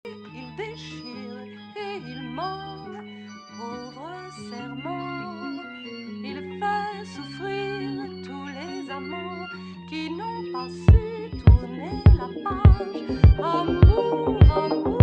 Il déchire et il ment, pauvre serment. Il fait souffrir tous les amants qui n'ont pas su tourner la page. Amour, amour.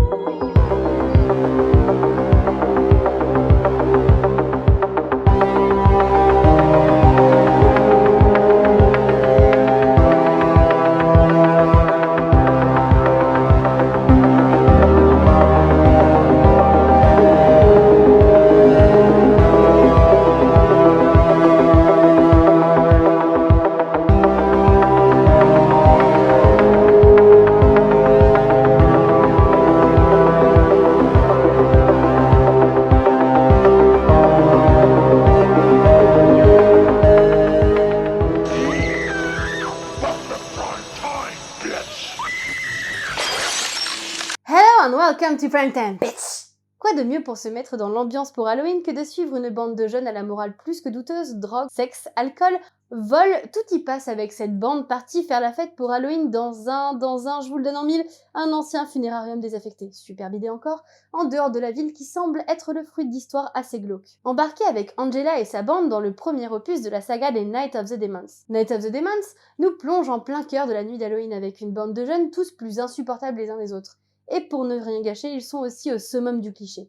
Welcome to Primetime, bitch! Quoi de mieux pour se mettre dans l'ambiance pour Halloween que de suivre une bande de jeunes à la morale plus que douteuse, drogue, sexe, alcool, vol, tout y passe avec cette bande partie faire la fête pour Halloween dans un, je vous le donne en mille, un ancien funérarium désaffecté, superbe idée encore, en dehors de la ville qui semble être le fruit d'histoires assez glauques. Embarqué avec Angela et sa bande dans le premier opus de la saga des Night of the Demons. Night of the Demons nous plonge en plein cœur de la nuit d'Halloween avec une bande de jeunes tous plus insupportables les uns des autres. Et pour ne rien gâcher, ils sont aussi au summum du cliché.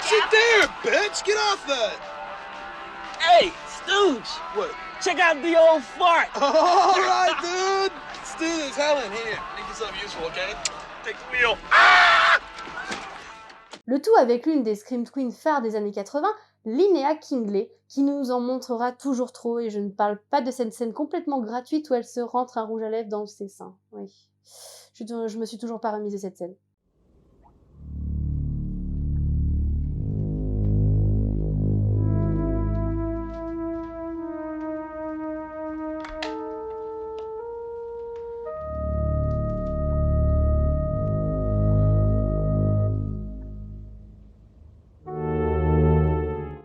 Sit there, bitch! Get off that! Hey, Stooge! What? Check out the old fart! All right, dude! Let's do this. Helen, here. Make yourself useful, okay? Take the wheel. Le tout avec l'une des Scream Queens phares des années 80, Linnea Kingley, qui nous en montrera toujours trop, et je ne parle pas de cette scène complètement gratuite où elle se rentre un rouge à lèvres dans ses seins. Oui. Je me suis toujours pas remise de cette scène.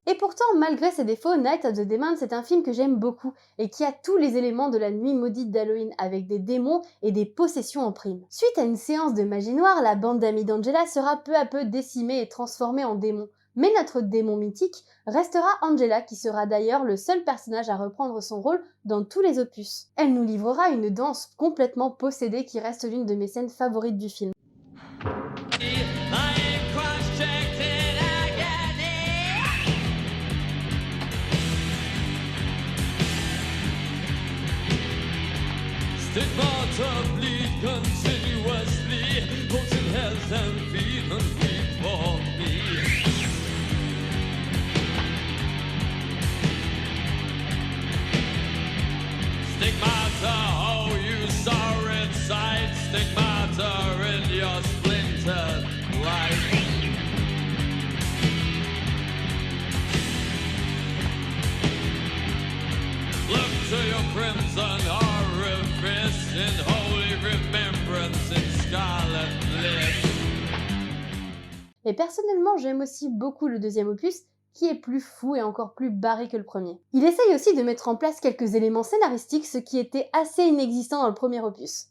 Et pourtant, malgré ses défauts, Night of the Demons est un film que j'aime beaucoup et qui a tous les éléments de la nuit maudite d'Halloween avec des démons et des possessions en prime. Suite à une séance de magie noire, la bande d'amis d'Angela sera peu à peu décimée et transformée en démon. Mais notre démon mythique restera Angela, qui sera d'ailleurs le seul personnage à reprendre son rôle dans tous les opus. Elle nous livrera une danse complètement possédée qui reste l'une de mes scènes favorites du film. Stigmata bleed continuously, potion heads and feeding for me. Stigmata, oh you sorry sight, stigmata in your splintered life. Look to your crimson orifice in holy remembrance in scarlet bliss. Et personnellement, j'aime aussi beaucoup le deuxième opus, qui est plus fou et encore plus barré que le premier. Il essaye aussi de mettre en place quelques éléments scénaristiques, ce qui était assez inexistant dans le premier opus.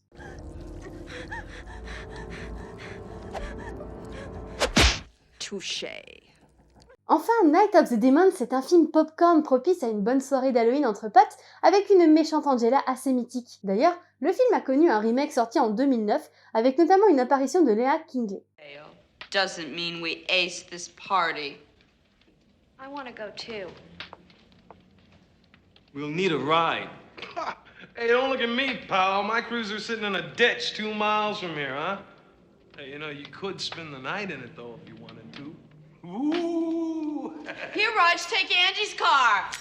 Touché. Enfin, Night of the Demons, c'est un film popcorn propice à une bonne soirée d'Halloween entre potes avec une méchante Angela assez mythique. D'ailleurs, le film a connu un remake sorti en 2009 avec notamment une apparition de Linnea Kingley. Doesn't mean we ace this party. I want to go too. We'll need a ride. Hey, don't look at me, pal. My cruiser's sitting in a ditch 2 miles from here, huh? Hey, you know, you could spend the night in it, though, if you wanted to. Ooh! Here, Raj, take Angie's car.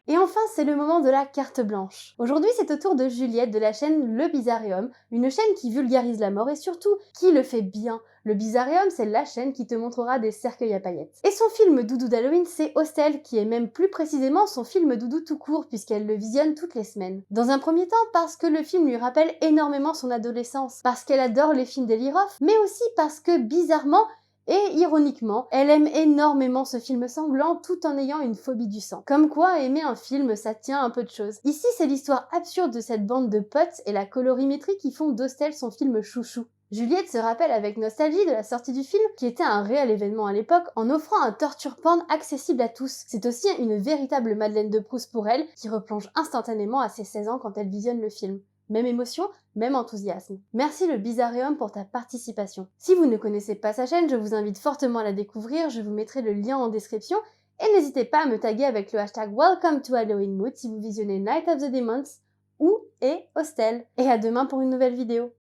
Et enfin, c'est le moment de la carte blanche. Aujourd'hui, c'est au tour de Juliette de la chaîne Le Bizarreum, une chaîne qui vulgarise la mort et surtout qui le fait bien. Le Bizarrium, c'est la chaîne qui te montrera des cercueils à paillettes. Et son film doudou d'Halloween, c'est Hostel, qui est même plus précisément son film doudou tout court, puisqu'elle le visionne toutes les semaines. Dans un premier temps, parce que le film lui rappelle énormément son adolescence, parce qu'elle adore les films d'Eli Roth, mais aussi parce que, bizarrement, et ironiquement, elle aime énormément ce film sanglant tout en ayant une phobie du sang. Comme quoi, aimer un film, ça tient un peu de choses. Ici, c'est l'histoire absurde de cette bande de potes et la colorimétrie qui font d'Hostel son film chouchou. Juliette se rappelle avec nostalgie de la sortie du film, qui était un réel événement à l'époque, en offrant un torture porn accessible à tous. C'est aussi une véritable Madeleine de Proust pour elle, qui replonge instantanément à ses 16 ans quand elle visionne le film. Même émotion, même enthousiasme. Merci le Bizarrium pour ta participation. Si vous ne connaissez pas sa chaîne, je vous invite fortement à la découvrir, je vous mettrai le lien en description, et n'hésitez pas à me taguer avec le hashtag Welcome to Halloween Mood si vous visionnez Night of the Demons ou Hostel. Et à demain pour une nouvelle vidéo.